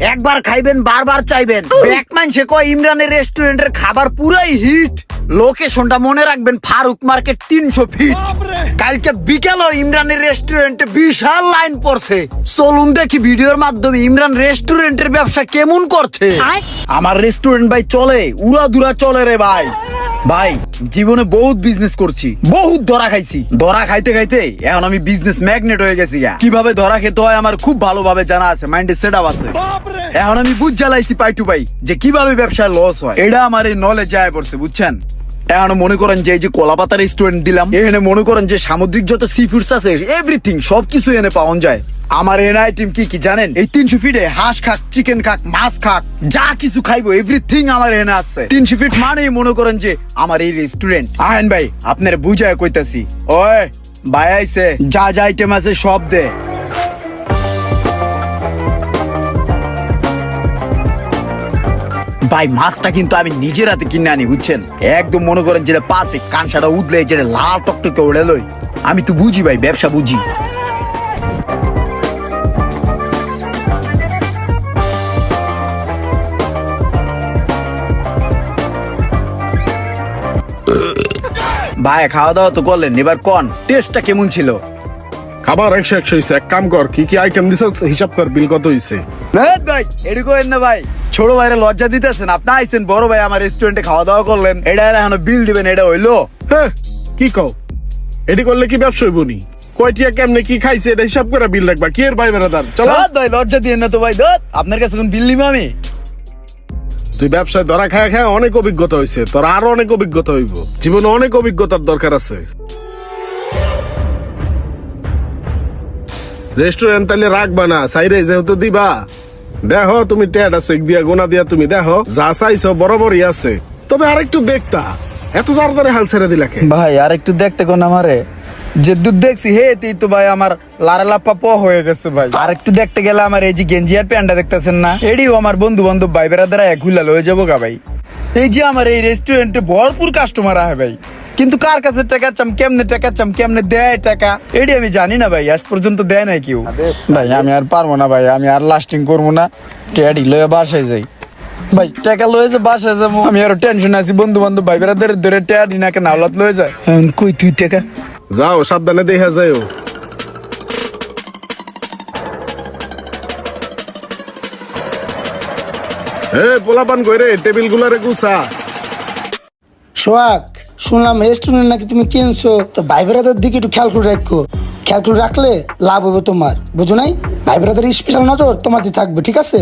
একবার খাইবেন বারবার চাইবেন। ব্যাক মানছে কয় ইমরানের রেস্টুরেন্টের খাবার পুরাই হিট। লোকেশনটা মনে রাখবেন, ফারুক মার্কেট 300 ফিট। কালকে বিকেলও ইমরানের রেস্টুরেন্টে বিশাল লাইন পড়ছে। চলুন দেখি ভিডিওর মাধ্যমে ইমরান রেস্টুরেন্টের ব্যবসা কেমন করছে। আমার রেস্টুরেন্ট ভাই চলে, উড়াধুরা চলে রে ভাই। ভাই জীবনে বহুত বিজনেস করছি, বহুত ধরা খাইছি। ধরা খাইতে খাইতে এখন আমি বিজনেস ম্যাগনেট হয়ে গেছি। কিভাবে ধরা খেতে হয় আমার খুব ভালোভাবে জানা আছে, মাইন্ডে সেট আপ আছে। এখন আমি বুঝ জ্বালাইছি পাই টু পাই যে কিভাবে ব্যবসায় লস হয়। এটা আমার এই নলেজ যায় পড়ছে, বুঝছেন। এখন মনে করেন যে এই যে কলাপাতা রেস্টুরেন্ট দিলাম, এখানে মনে করেন যে সামুদ্রিক যত সি ফুডস আছে এভরিথিং সবকিছু এনে পাওয়া যায়। আমার এন আইটেম কি কি জানেন? এই 300 ফিটে হাঁস খাক, চিকেন খাক, মাছ খাক, যা কিছু খাইবো এভরিথিং আমার এনে আছে। 300 ফিট মানেই মনে করেন যে আমার এই রেস্টুরেন্ট। আহেন ভাই আপনার বুঝায় কইতাছি। ওই ভাই আইছে, যা যা আইটেম আছে সব দে। ভাই মাছটা কিন্তু আমি নিজের হাতে কিনে আনি, বুঝছেন। একদম মনে করেন যেটা পারফেক্ট, কানসাটা উদলে যেটা লাল টকটকে উড়ে লই। আমি তো বুঝি ভাই, ব্যবসা বুঝি। ভাই খাওয়া দাওয়া তো করলেন, এবার কোন টেস্টটা কেমন ছিল? খাবার 100 হইছে। এক কাম কর, কি কি আইটেম দিছ হিসাব কর, বিল কত হইছে। ভাই এডি করেন না ভাই, ছোট ভাইরে লজ্জা দিতেছেন। আপনি আইছেন বড় ভাই আমার রেস্টুরেন্টে খাওয়া দাওয়া করলেন, এটা এখন বিল দিবেন, এটা হইলো? হ্যাঁ কি কও, এডি করলে কি ব্যবসা হইব নি? কয়টিয়া কেমনে কি খাইছে এটা হিসাব করে বিল রাখবা। কি এর ভাই বেরাদার, চলো। ভাই লজ্জা দিয়েন না তো ভাই, আপনার কাছে কোন বিল নিব আমি? তুই ব্যবসায় ধরা খায় খায় অনেক অভিজ্ঞতা হয়েছে, তোর আরো অনেক অভিজ্ঞতা হইব। জীবনে অনেক অভিজ্ঞতার দরকার আছে। রেস্টুরেন্ট তাহলে রাখবা না, সাইরে যেহেতু দিবা। দেখো তুমি টেট আছে দিয়া গোনা দিয়া, তুমি দেখো যা চাইছো বরাবরই আছে। তবে আরেকটু দেখতা, এত তাড়াতাড়ি হাল ছেড়ে দিলা কে? ভাই আর একটু দেখতে কোন আমারে, যে দূর দেখছি হে তুই তো ভাই আমার লারা লাপ্পা প হয়ে গেছে ভাই। আর একটু দেখতে গেলে আমার এই যে গেঞ্জি আর প্যান্টটা দেখতেছেন না, এডিও আমার বন্ধু বান্ধব ভাই বেড়াদারা এক হুলা লয়ে যাবো গা ভাই। এই যে আমার এই রেস্টুরেন্টে ভরপুর কাস্টমার আহে ভাই, কিন্তু কার কাছে টাকা চাম, কেমনে দেয় টাকা এডি আমি জানি না ভাই। আজ পর্যন্ত দেয় নাই কেউ। ভাই আমি আর পারবো না ভাই, আমি আর লাস্টিং করবো না। টেডি লয়ে বাসায় যাই ভাই, টাকা লয়ে যে বাসায় যাবো, আমি আরো টেনশন আছি। বন্ধু বান্ধব ভাই বেড়াদের ধরে টেডি নাকে নাওলাত লয়ে যায়। কই তুই টাকা? যাও সাবধানে দেখা যাও। পোলাপান কইরে টেবিল গুলারে গুছা। সোহাগ, শুনলাম রেস্টুরেন্ট নাকি তুমি কিনছো, তো ভাই ব্রাদার দিকে একটু খেয়াল করে রাখো। খেয়াল করে রাখলে লাভ হবে তোমার, বুঝো নাই? ভাই ব্রাদার স্পেশাল নজর তোমার দিকে থাকবে, ঠিক আছে?